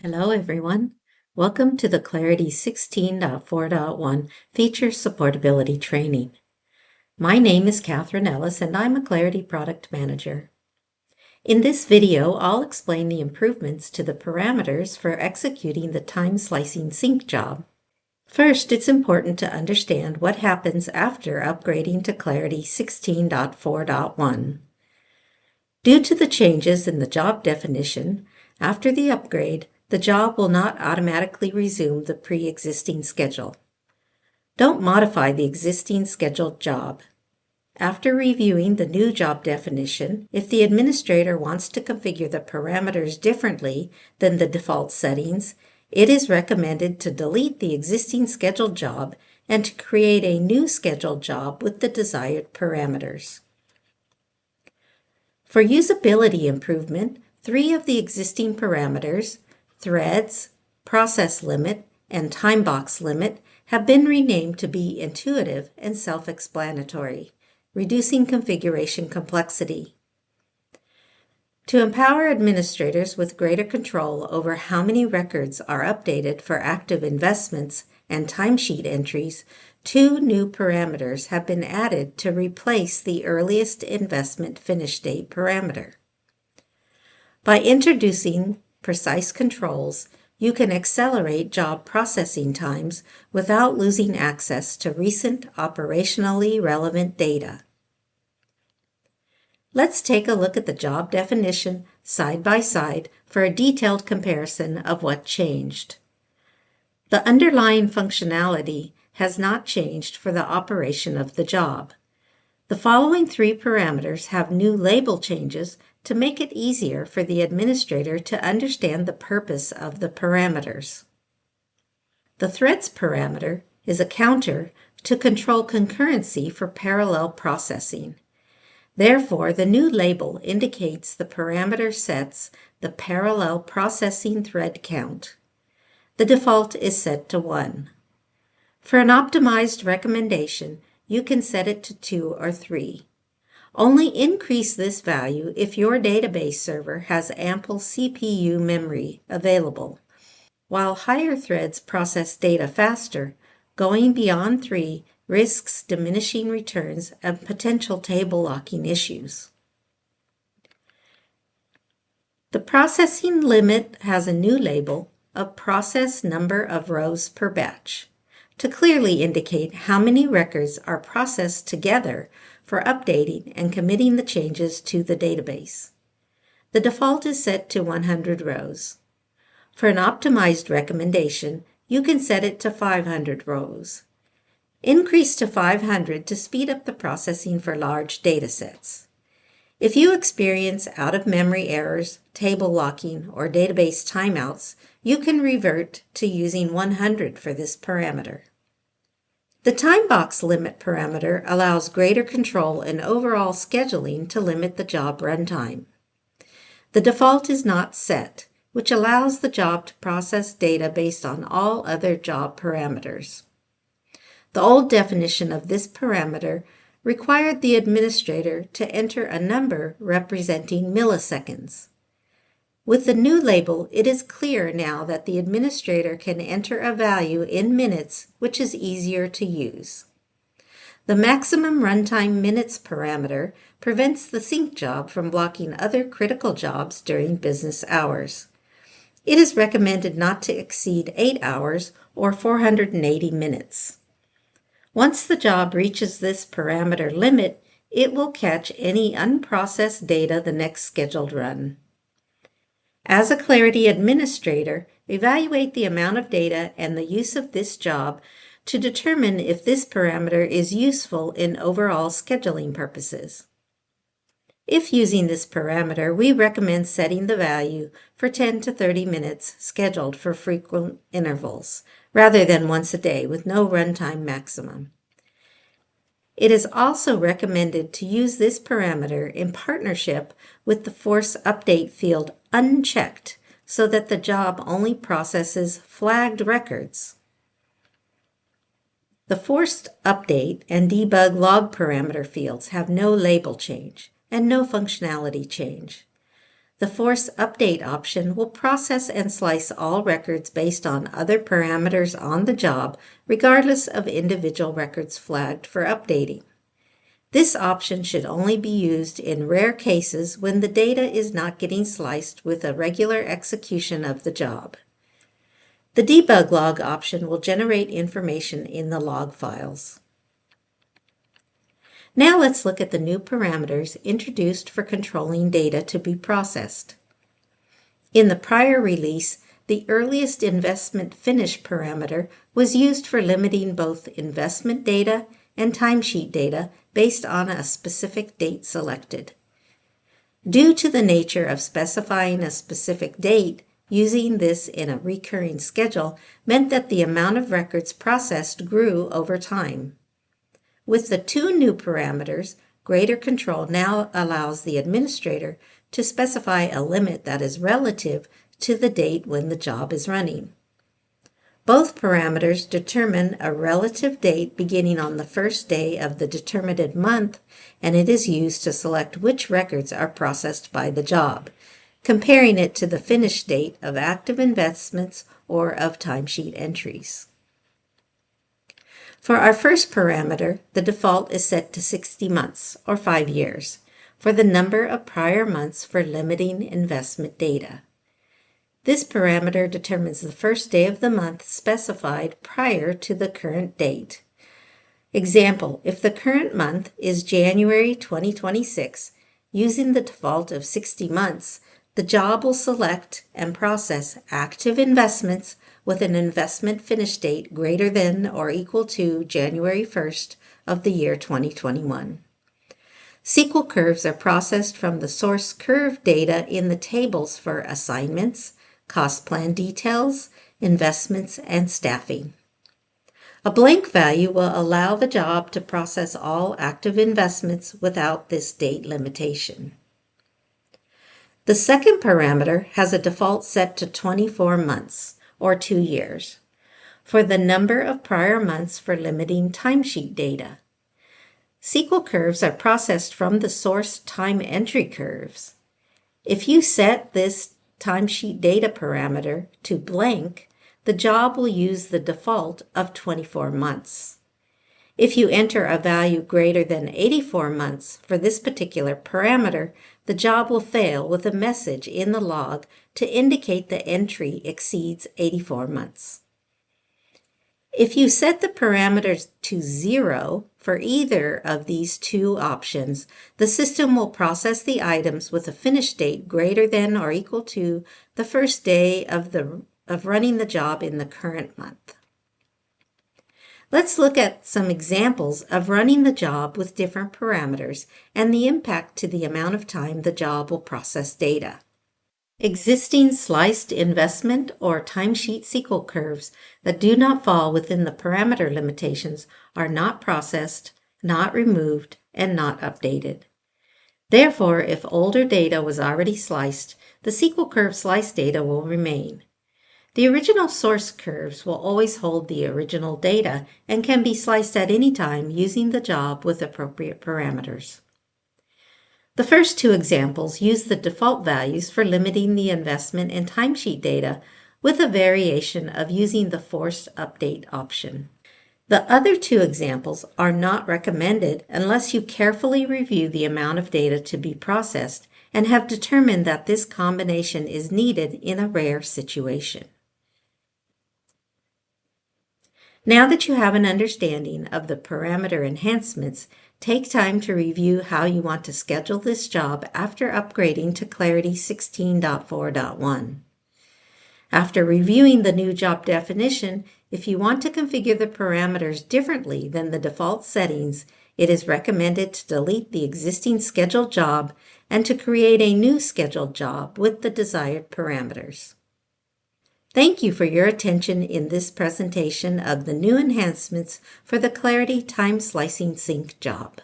Hello everyone. Welcome to the Clarity 16.4.1 Feature Supportability Training. My name is Catherine Ellis and I'm a Clarity Product Manager. In this video, I'll explain the improvements to the parameters for executing the time slicing sync job. First, it's important to understand what happens after upgrading to Clarity 16.4.1. Due to the changes in the job definition, after the upgrade, the job will not automatically resume the pre-existing schedule. Don't modify the existing scheduled job. After reviewing the new job definition, if the administrator wants to configure the parameters differently than the default settings, it is recommended to delete the existing scheduled job and to create a new scheduled job with the desired parameters. For usability improvement, 3 of the existing parameters, threads, process limit, and time box limit, have been renamed to be intuitive and self-explanatory, reducing configuration complexity. To empower administrators with greater control over how many records are updated for active investments and timesheet entries, 2 new parameters have been added to replace the earliest investment finish date parameter. By introducing precise controls, you can accelerate job processing times without losing access to recent operationally relevant data. Let's take a look at the job definition side by side for a detailed comparison of what changed. The underlying functionality has not changed for the operation of the job. The following 3 parameters have new label changes to make it easier for the administrator to understand the purpose of the parameters. The threads parameter is a counter to control concurrency for parallel processing. Therefore, the new label indicates the parameter sets the parallel processing thread count. The default is set to 1. For an optimized recommendation, you can set it to 2 or 3. Only increase this value if your database server has ample CPU memory available. While higher threads process data faster, going beyond 3 risks diminishing returns and potential table locking issues. The processing limit has a new label of process number of rows per batch to clearly indicate how many records are processed together for updating and committing the changes to the database. The default is set to 100 rows. For an optimized recommendation, you can set it to 500 rows. Increase to 500 to speed up the processing for large data sets. If you experience out-of-memory errors, table locking, or database timeouts, you can revert to using 100 for this parameter. The time box limit parameter allows greater control and overall scheduling to limit the job runtime. The default is not set, which allows the job to process data based on all other job parameters. The old definition of this parameter required the administrator to enter a number representing milliseconds. With the new label, it is clear now that the administrator can enter a value in minutes, which is easier to use. The maximum runtime minutes parameter prevents the sync job from blocking other critical jobs during business hours. It is recommended not to exceed 8 hours or 480 minutes. Once the job reaches this parameter limit, it will catch any unprocessed data the next scheduled run. As a Clarity administrator, evaluate the amount of data and the use of this job to determine if this parameter is useful in overall scheduling purposes. If using this parameter, we recommend setting the value for 10 to 30 minutes scheduled for frequent intervals, rather than once a day with no runtime maximum. It is also recommended to use this parameter in partnership with the force update field unchecked so that the job only processes flagged records. The forced update and debug log parameter fields have no label change and no functionality change. The force update option will process and slice all records based on other parameters on the job, regardless of individual records flagged for updating. This option should only be used in rare cases when the data is not getting sliced with a regular execution of the job. The debug log option will generate information in the log files. Now let's look at the new parameters introduced for controlling data to be processed. In the prior release, the earliest investment finish parameter was used for limiting both investment data and timesheet data based on a specific date selected. Due to the nature of specifying a specific date, using this in a recurring schedule meant that the amount of records processed grew over time. With the two new parameters, greater control now allows the administrator to specify a limit that is relative to the date when the job is running. Both parameters determine a relative date beginning on the first day of the determined month, and it is used to select which records are processed by the job, comparing it to the finish date of active investments or of timesheet entries. For our first parameter, the default is set to 60 months, or 5 years, for the number of prior months for limiting investment data. This parameter determines the first day of the month specified prior to the current date. Example, if the current month is January 2026, using the default of 60 months, the job will select and process active investments with an investment finish date greater than or equal to January 1st of the year 2021. SQL curves are processed from the source curve data in the tables for assignments, cost plan details, investments, and staffing. A blank value will allow the job to process all active investments without this date limitation. The second parameter has a default set to 24 months, or 2 years, for the number of prior months for limiting timesheet data. SQL curves are processed from the source time entry curves. If you set this timesheet data parameter to blank, the job will use the default of 24 months. If you enter a value greater than 84 months for this particular parameter, the job will fail with a message in the log to indicate the entry exceeds 84 months. If you set the parameters to 0 for either of these two options, the system will process the items with a finish date greater than or equal to the first day of running the job in the current month. Let's look at some examples of running the job with different parameters and the impact to the amount of time the job will process data. Existing sliced investment or timesheet SQL curves that do not fall within the parameter limitations are not processed, not removed, and not updated. Therefore, if older data was already sliced, the SQL curve slice data will remain. The original source curves will always hold the original data and can be sliced at any time using the job with appropriate parameters. The first two examples use the default values for limiting the investment and timesheet data with a variation of using the forced update option. The other two examples are not recommended unless you carefully review the amount of data to be processed and have determined that this combination is needed in a rare situation. Now that you have an understanding of the parameter enhancements, take time to review how you want to schedule this job after upgrading to Clarity 16.4.1. After reviewing the new job definition, if you want to configure the parameters differently than the default settings, it is recommended to delete the existing scheduled job and to create a new scheduled job with the desired parameters. Thank you for your attention in this presentation of the new enhancements for the Clarity Time Slicing Sync job.